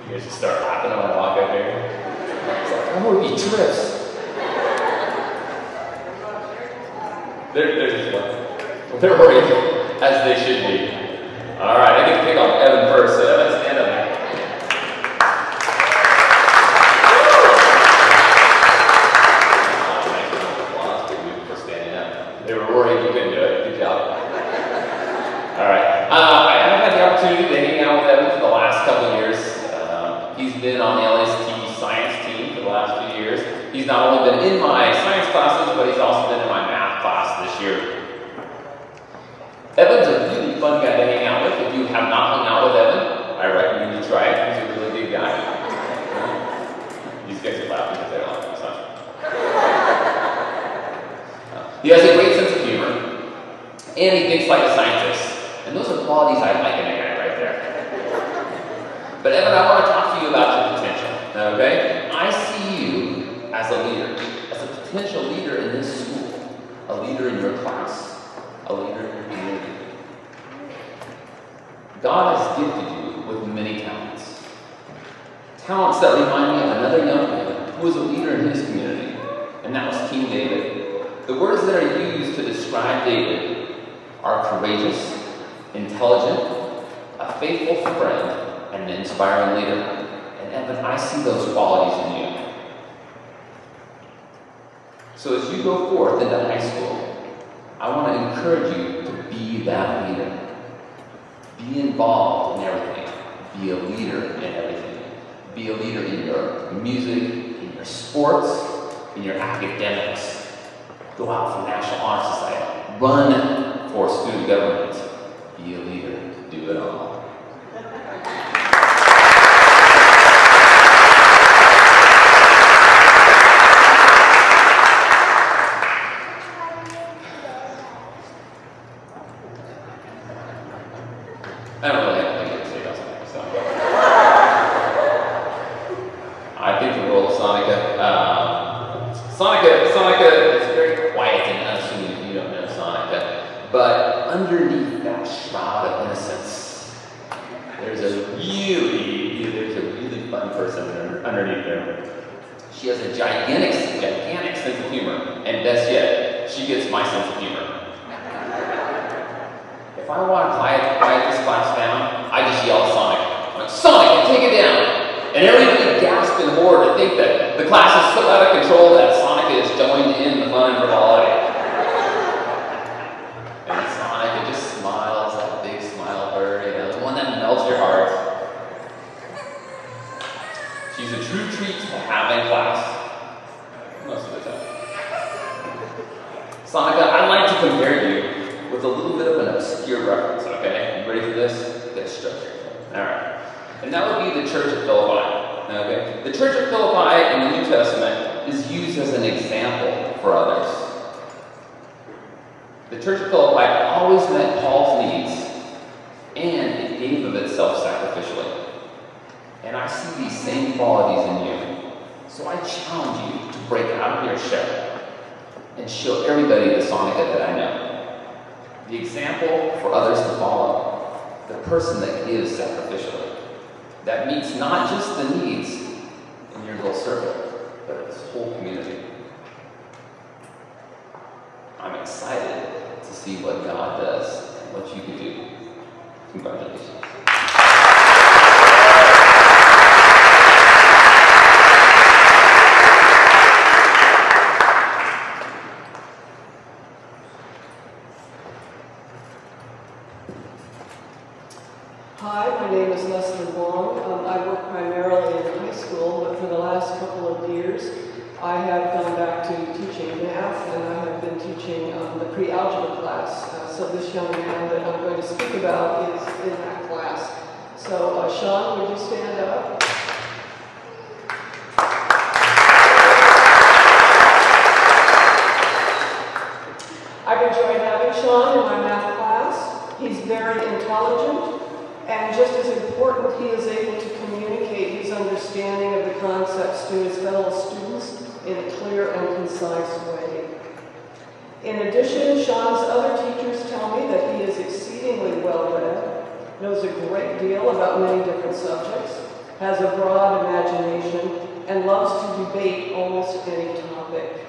You guys just start laughing when I walk up here. It's like, oh, he trips. They're just what? They're worried, as they should be. All right, I get to pick on Evan first, so Evan, stand up here. Nice round of applause for standing up. They were worried you couldn't do it. Good job. All right. I've had the opportunity to hang out with Evan for the last couple of years. He's been on the LST science team for the last few years. He's not only been in my science classes, but he's also been in my math class this year. Evan's a really fun guy to hang out with. If you have not hung out with Evan, I recommend you try it. He's a really good guy. These guys are laughing because they're laughing so much. He has a great sense of humor, and he thinks like a scientist. And those are qualities I like in a guy right there. But Evan, I want to talk to you about your potential, okay? I see you as a leader, as a potential leader in this school, a leader in your class, a leader in your community. God has gifted you with many talents. Talents that remind me of another young man who was a leader in his community, and that was King David. The words that are used to describe David are courageous, intelligent, a faithful friend, and an inspiring leader. And Evan, I see those qualities in you. So as you go forth into high school, I want to encourage you to be that leader. Be involved in everything. Be a leader in everything. Be a leader in your music, in your sports, in your academics. Go out for National Honor Society. Run for student government. Be a leader. Do it all. I don't really have anything to say about Sonica, so. I think the role of Sonica. Sonica is very quiet and unassuming if you don't know Sonica. But underneath that shroud of innocence, there's a really fun person underneath there. She has a gigantic sense of humor, and best yet, she gets my sense of humor. If I want to quiet this class down, I just yell at Sonic. I'm like, Sonic, take it down! And everybody gasps in horror to think that the class is so out of control that Sonic is joined in the fun and frivolity. And Sonic just smiles, that big smile bird, the one that melts your heart. She's a true treat to have in class. Most of the time. Sonica, I'd like to compare you with a little bit of an obscure reference, okay? You ready for this? Get structured. Alright. And that would be the Church of Philippi. Okay? The Church of Philippi in the New Testament is used as an example for others. The Church of Philippi always met Paul's needs, and it gave of itself sacrificially. And I see these same qualities in you. So I challenge you to break out of your shell and show everybody the Sonica that I know. The example for others to follow, the person that gives sacrificially, that meets not just the needs in your little circle, but this whole community. I'm excited to see what God does and what you can do. Congratulations. Hi, my name is Leslie Wong. I work primarily in high school, but for the last couple of years, I have gone back to teaching math, and I have been teaching the pre-algebra class. So this young man that I'm going to speak about is in that class. So Sean, would you stand up? I've enjoyed having Sean in my math class. He's very intelligent. And just as important, he is able to communicate his understanding of the concepts to his fellow students in a clear and concise way. In addition, Sean's other teachers tell me that he is exceedingly well-read, knows a great deal about many different subjects, has a broad imagination, and loves to debate almost any topic.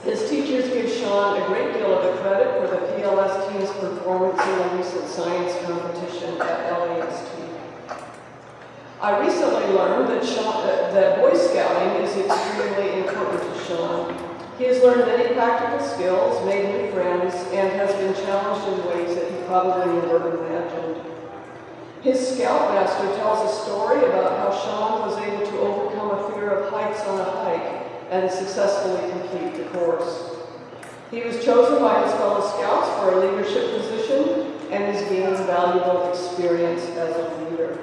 His teachers give Sean a great deal of the credit for the PLS team's performance in the recent science competition at LAST. I recently learned that Boy Scouting is extremely important to Sean. He has learned many practical skills, made new friends, and has been challenged in ways that he probably never imagined. His scoutmaster tells a story about how Sean was able to overcome a fear of heights on a hike and successfully complete the course. He was chosen by his fellow scouts for a leadership position and is gaining valuable experience as a leader.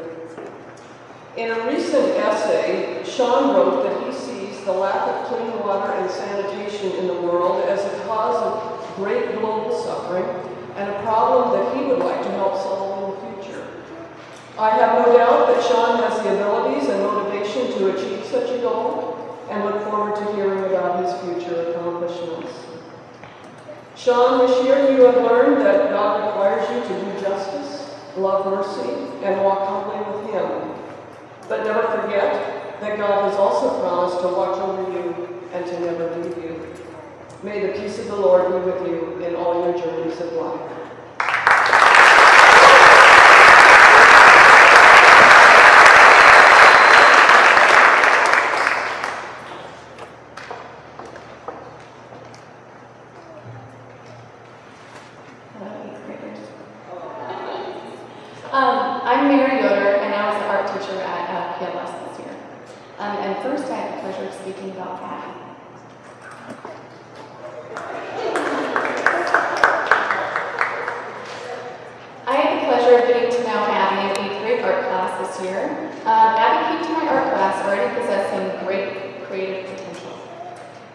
In a recent essay, Sean wrote that he sees the lack of clean water and sanitation in the world as a cause of great global suffering and a problem that he would like to help solve in the future. I have no doubt that Sean has the abilities and motivation to achieve such a goal, and look forward to hearing about his future accomplishments. Sean, this year you have learned that God requires you to do justice, love mercy, and walk humbly with Him. But never forget that God has also promised to watch over you and to never leave you. May the peace of the Lord be with you in all your journeys of life. I'm Mary Yoder, and I was an art teacher at PLS this year. And first, I had the pleasure of speaking about Abby. I had the pleasure of getting to know Abby in 8th grade art class this year. Abby came to my art class already possessing great creative potential.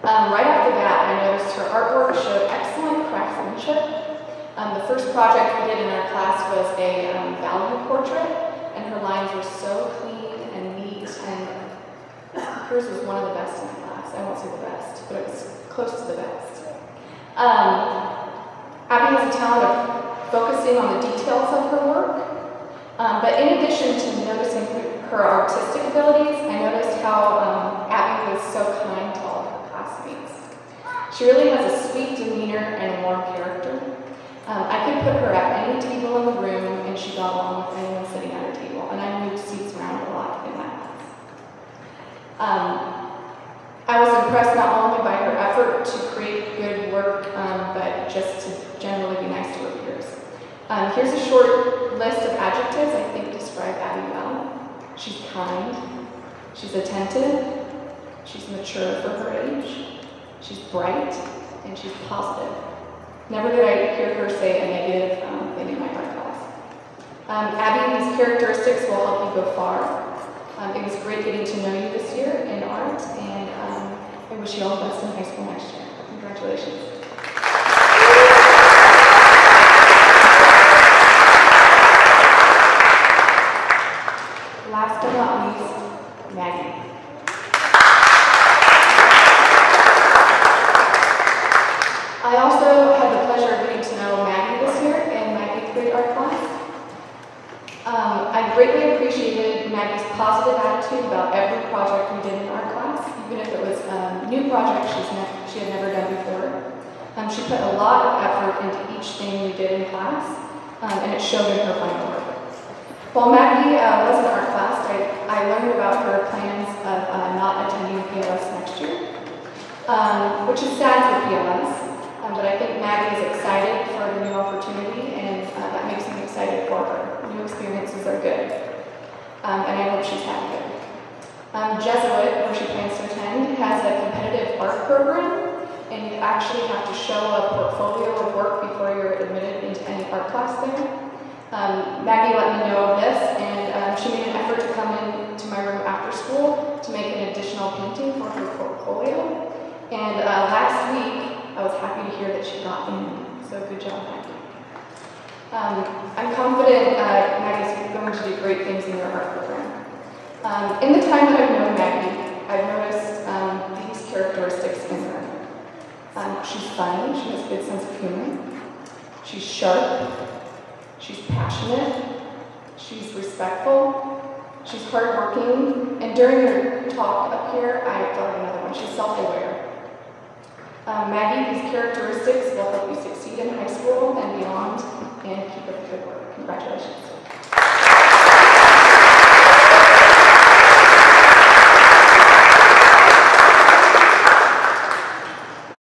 Right off the bat, I noticed her artwork showed excellent craftsmanship. The first project we did in our class was a value portrait, and her lines were so clean and neat, and hers was one of the best in the class. I won't say the best, but it was close to the best. Abby has a talent of focusing on the details of her work, but in addition to noticing her artistic abilities, I noticed how Abby was so kind to all of her classmates. She really has a sweet demeanor and a warm character. I could put her at any table in the room, and she got along with anyone sitting at her table, and I moved seats around a lot in that class. I was impressed not only by her effort to create good work, but just to generally be nice to her peers. Here's a short list of adjectives I think describe Abby well. She's kind, she's attentive, she's mature for her age, she's bright, and she's positive. Never did I hear her say a negative thing in my art class. Abby, these characteristics will help you go far. It was great getting to know you this year in art, and I wish you all the best in high school next year. Congratulations. Last but not least, Maggie. I also had the pleasure of getting to know Maggie this year in my 8th grade art class. I greatly appreciated Maggie's positive attitude about every project we did in art class, even if it was a new project she had never done before. She put a lot of effort into each thing we did in class, and it showed in her final work. While Maggie was in art class, I learned about her plans of not attending PLS next year, which is sad for PLS. But I think Maggie is excited for the new opportunity, and that makes me excited for her. New experiences are good, and I hope she's happy. Jesuit, where she plans to attend, has a competitive art program, and you actually have to show a portfolio of work before you're admitted into any art class there. Maggie let me know of this, and she made an effort to come into my room after school to make an additional painting for her portfolio. And last week, I was happy to hear that she got in, so good job, Maggie. I'm confident Maggie's going to do great things in your art program. In the time that I've known Maggie, I've noticed these characteristics in her. She's funny, she has a good sense of humor, she's sharp, she's passionate, she's respectful, She's hardworking, and during her talk up here, I thought of another one. She's self-aware. Maggie, these characteristics will help you succeed in high school and beyond, and keep up the good work. Congratulations.